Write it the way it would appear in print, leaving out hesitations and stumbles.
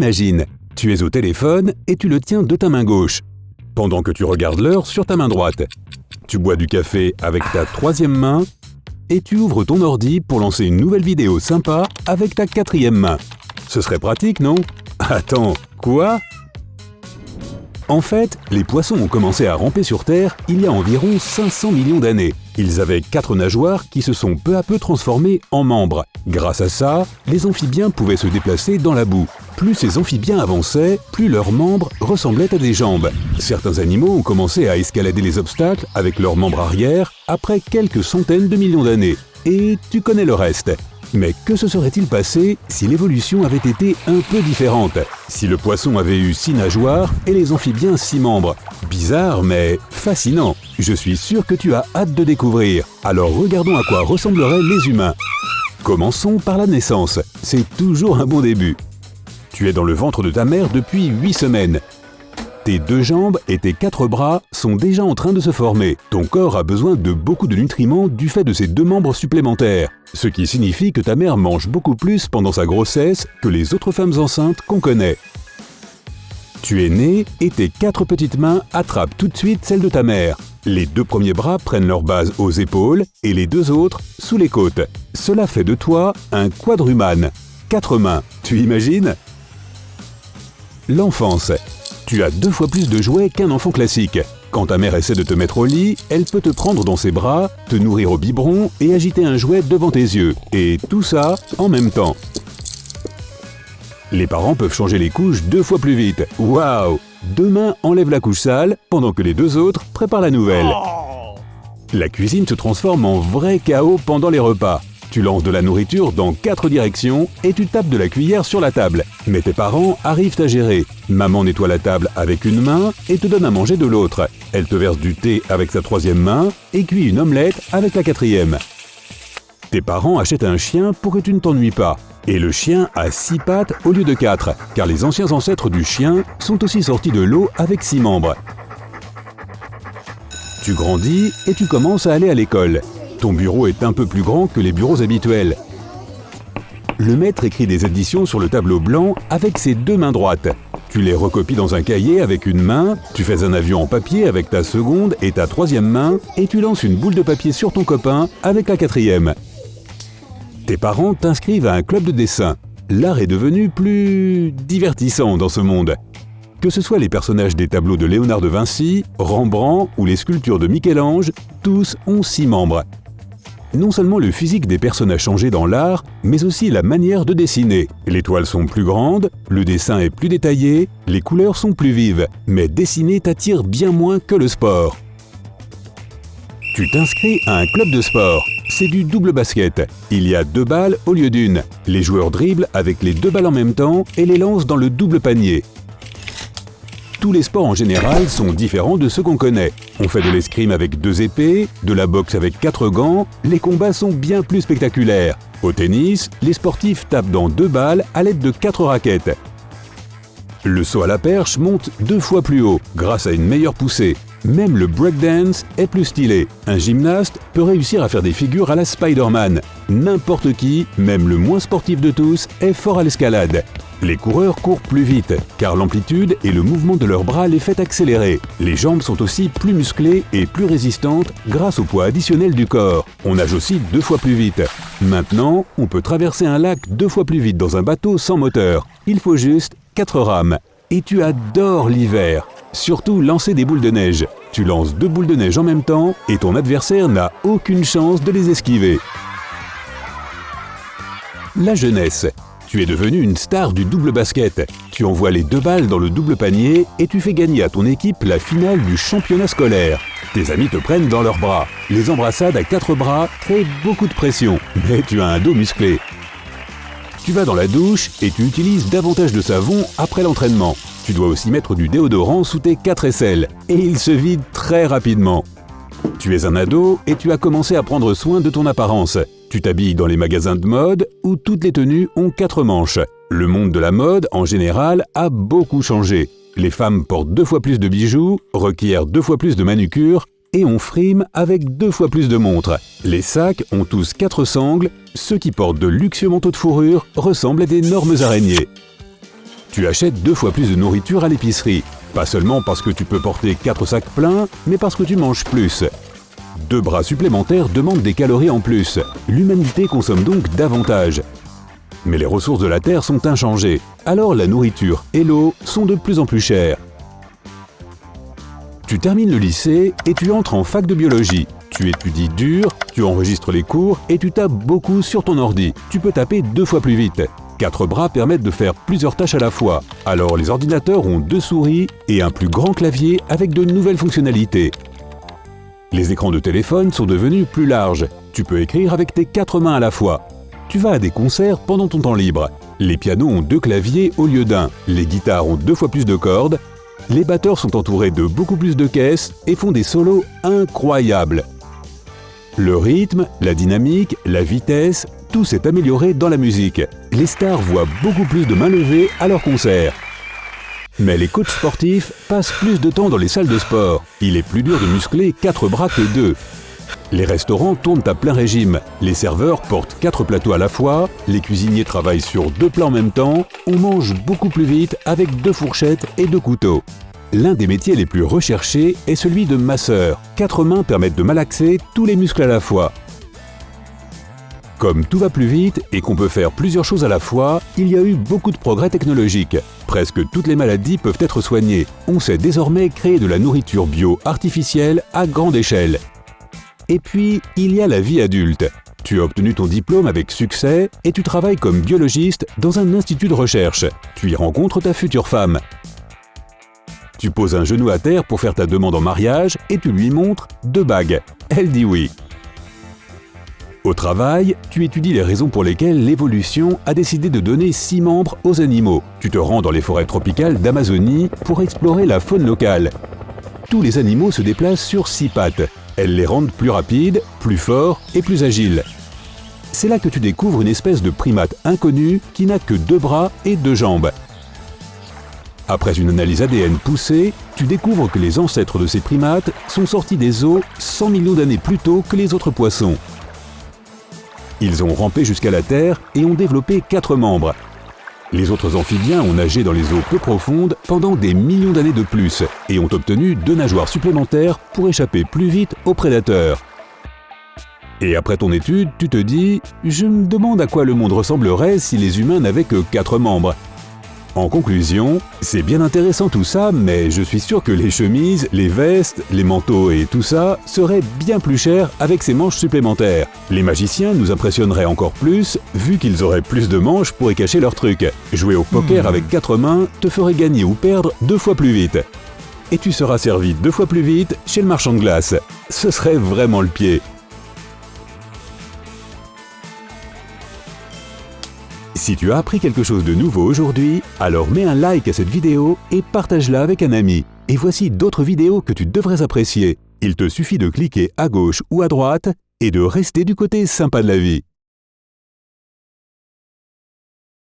Imagine, tu es au téléphone et tu le tiens de ta main gauche, pendant que tu regardes l'heure sur ta main droite. Tu bois du café avec ta troisième main et tu ouvres ton ordi pour lancer une nouvelle vidéo sympa avec ta quatrième main. Ce serait pratique, non? Attends, quoi? En fait, les poissons ont commencé à ramper sur Terre il y a environ 500 millions d'années. Ils avaient 4 nageoires qui se sont peu à peu transformées en membres. Grâce à ça, les amphibiens pouvaient se déplacer dans la boue. Plus ces amphibiens avançaient, plus leurs membres ressemblaient à des jambes. Certains animaux ont commencé à escalader les obstacles avec leurs membres arrière après quelques centaines de millions d'années. Et tu connais le reste. Mais que se serait-il passé si l'évolution avait été un peu différente? Si le poisson avait eu 6 nageoires et les amphibiens 6 membres? Bizarre, mais fascinant. Je suis sûr que tu as hâte de découvrir. Alors regardons à quoi ressembleraient les humains. Commençons par la naissance. C'est toujours un bon début. Tu es dans le ventre de ta mère depuis 8 semaines. Tes 2 jambes et tes 4 bras sont déjà en train de se former. Ton corps a besoin de beaucoup de nutriments du fait de ces 2 membres supplémentaires. Ce qui signifie que ta mère mange beaucoup plus pendant sa grossesse que les autres femmes enceintes qu'on connaît. Tu es né et tes 4 petites mains attrapent tout de suite celles de ta mère. Les 2 premiers bras prennent leur base aux épaules et les 2 autres sous les côtes. Cela fait de toi un quadrumane. 4 mains, tu imagines? L'enfance. Tu as 2 fois plus de jouets qu'un enfant classique. Quand ta mère essaie de te mettre au lit, elle peut te prendre dans ses bras, te nourrir au biberon et agiter un jouet devant tes yeux. Et tout ça en même temps. Les parents peuvent changer les couches 2 fois plus vite. Waouh! 2 mains enlèvent la couche sale pendant que les 2 autres préparent la nouvelle. La cuisine se transforme en vrai chaos pendant les repas. Tu lances de la nourriture dans 4 directions et tu tapes de la cuillère sur la table. Mais tes parents arrivent à gérer. Maman nettoie la table avec une main et te donne à manger de l'autre. Elle te verse du thé avec sa troisième main et cuit une omelette avec la quatrième. Tes parents achètent un chien pour que tu ne t'ennuies pas. Et le chien a 6 pattes au lieu de 4, car les anciens ancêtres du chien sont aussi sortis de l'eau avec 6 membres. Tu grandis et tu commences à aller à l'école. Ton bureau est un peu plus grand que les bureaux habituels. Le maître écrit des additions sur le tableau blanc avec ses 2 mains droites. Tu les recopies dans un cahier avec une main, tu fais un avion en papier avec ta seconde et ta troisième main et tu lances une boule de papier sur ton copain avec la quatrième. Tes parents t'inscrivent à un club de dessin. L'art est devenu plus divertissant dans ce monde. Que ce soit les personnages des tableaux de Léonard de Vinci, Rembrandt ou les sculptures de Michel-Ange, tous ont 6 membres. Non seulement le physique des personnes a changé dans l'art, mais aussi la manière de dessiner. Les toiles sont plus grandes, le dessin est plus détaillé, les couleurs sont plus vives, mais dessiner t'attire bien moins que le sport. Tu t'inscris à un club de sport. C'est du double basket. Il y a 2 balles au lieu d'une. Les joueurs dribblent avec les 2 balles en même temps et les lancent dans le double panier. Tous les sports en général sont différents de ceux qu'on connaît. On fait de l'escrime avec 2 épées, de la boxe avec 4 gants, les combats sont bien plus spectaculaires. Au tennis, les sportifs tapent dans 2 balles à l'aide de 4 raquettes. Le saut à la perche monte 2 fois plus haut grâce à une meilleure poussée. Même le breakdance est plus stylé. Un gymnaste peut réussir à faire des figures à la Spider-Man. N'importe qui, même le moins sportif de tous, est fort à l'escalade. Les coureurs courent plus vite, car l'amplitude et le mouvement de leurs bras les fait accélérer. Les jambes sont aussi plus musclées et plus résistantes grâce au poids additionnel du corps. On nage aussi 2 fois plus vite. Maintenant, on peut traverser un lac 2 fois plus vite dans un bateau sans moteur. Il faut juste 4 rames. Et tu adores l'hiver. Surtout lancer des boules de neige. Tu lances 2 boules de neige en même temps et ton adversaire n'a aucune chance de les esquiver. La jeunesse. Tu es devenu une star du double basket. Tu envoies les 2 balles dans le double panier et tu fais gagner à ton équipe la finale du championnat scolaire. Tes amis te prennent dans leurs bras. Les embrassades à 4 bras créent beaucoup de pression, mais tu as un dos musclé. Tu vas dans la douche et tu utilises davantage de savon après l'entraînement. Tu dois aussi mettre du déodorant sous tes 4 aisselles et il se vide très rapidement. Tu es un ado et tu as commencé à prendre soin de ton apparence. Tu t'habilles dans les magasins de mode où toutes les tenues ont 4 manches. Le monde de la mode, en général, a beaucoup changé. Les femmes portent 2 fois plus de bijoux, requièrent 2 fois plus de manucure et on frime avec 2 fois plus de montres. Les sacs ont tous 4 sangles. Ceux qui portent de luxueux manteaux de fourrure ressemblent à d'énormes araignées. Tu achètes 2 fois plus de nourriture à l'épicerie. Pas seulement parce que tu peux porter 4 sacs pleins, mais parce que tu manges plus. 2 bras supplémentaires demandent des calories en plus. L'humanité consomme donc davantage. Mais les ressources de la Terre sont inchangées, alors la nourriture et l'eau sont de plus en plus chères. Tu termines le lycée et tu entres en fac de biologie. Tu étudies dur, tu enregistres les cours et tu tapes beaucoup sur ton ordi. Tu peux taper 2 fois plus vite. 4 bras permettent de faire plusieurs tâches à la fois. Alors les ordinateurs ont 2 souris et un plus grand clavier avec de nouvelles fonctionnalités. Les écrans de téléphone sont devenus plus larges. Tu peux écrire avec tes 4 mains à la fois. Tu vas à des concerts pendant ton temps libre. Les pianos ont 2 claviers au lieu d'un. Les guitares ont 2 fois plus de cordes. Les batteurs sont entourés de beaucoup plus de caisses et font des solos incroyables. Le rythme, la dynamique, la vitesse, tout s'est amélioré dans la musique. Les stars voient beaucoup plus de mains levées à leurs concerts. Mais les coachs sportifs passent plus de temps dans les salles de sport. Il est plus dur de muscler 4 bras que 2. Les restaurants tournent à plein régime. Les serveurs portent 4 plateaux à la fois. Les cuisiniers travaillent sur 2 plats en même temps. On mange beaucoup plus vite avec 2 fourchettes et 2 couteaux. L'un des métiers les plus recherchés est celui de masseur. 4 mains permettent de malaxer tous les muscles à la fois. Comme tout va plus vite et qu'on peut faire plusieurs choses à la fois, il y a eu beaucoup de progrès technologiques. Presque toutes les maladies peuvent être soignées. On sait désormais créer de la nourriture bio artificielle à grande échelle. Et puis, il y a la vie adulte. Tu as obtenu ton diplôme avec succès et tu travailles comme biologiste dans un institut de recherche. Tu y rencontres ta future femme. Tu poses un genou à terre pour faire ta demande en mariage et tu lui montres 2 bagues. Elle dit oui. Au travail, tu étudies les raisons pour lesquelles l'évolution a décidé de donner 6 membres aux animaux. Tu te rends dans les forêts tropicales d'Amazonie pour explorer la faune locale. Tous les animaux se déplacent sur 6 pattes. Elles les rendent plus rapides, plus forts et plus agiles. C'est là que tu découvres une espèce de primate inconnu qui n'a que 2 bras et 2 jambes. Après une analyse ADN poussée, tu découvres que les ancêtres de ces primates sont sortis des eaux 100 millions d'années plus tôt que les autres poissons. Ils ont rampé jusqu'à la Terre et ont développé 4 membres. Les autres amphibiens ont nagé dans les eaux peu profondes pendant des millions d'années de plus et ont obtenu 2 nageoires supplémentaires pour échapper plus vite aux prédateurs. Et après ton étude, tu te dis « Je me demande à quoi le monde ressemblerait si les humains n'avaient que 4 membres ». En conclusion, c'est bien intéressant tout ça, mais je suis sûr que les chemises, les vestes, les manteaux et tout ça seraient bien plus chers avec ces manches supplémentaires. Les magiciens nous impressionneraient encore plus, vu qu'ils auraient plus de manches pour y cacher leurs trucs. Jouer au poker avec 4 mains te ferait gagner ou perdre 2 fois plus vite. Et tu seras servi 2 fois plus vite chez le marchand de glace. Ce serait vraiment le pied. Si tu as appris quelque chose de nouveau aujourd'hui, alors mets un like à cette vidéo et partage-la avec un ami. Et voici d'autres vidéos que tu devrais apprécier. Il te suffit de cliquer à gauche ou à droite et de rester du côté sympa de la vie.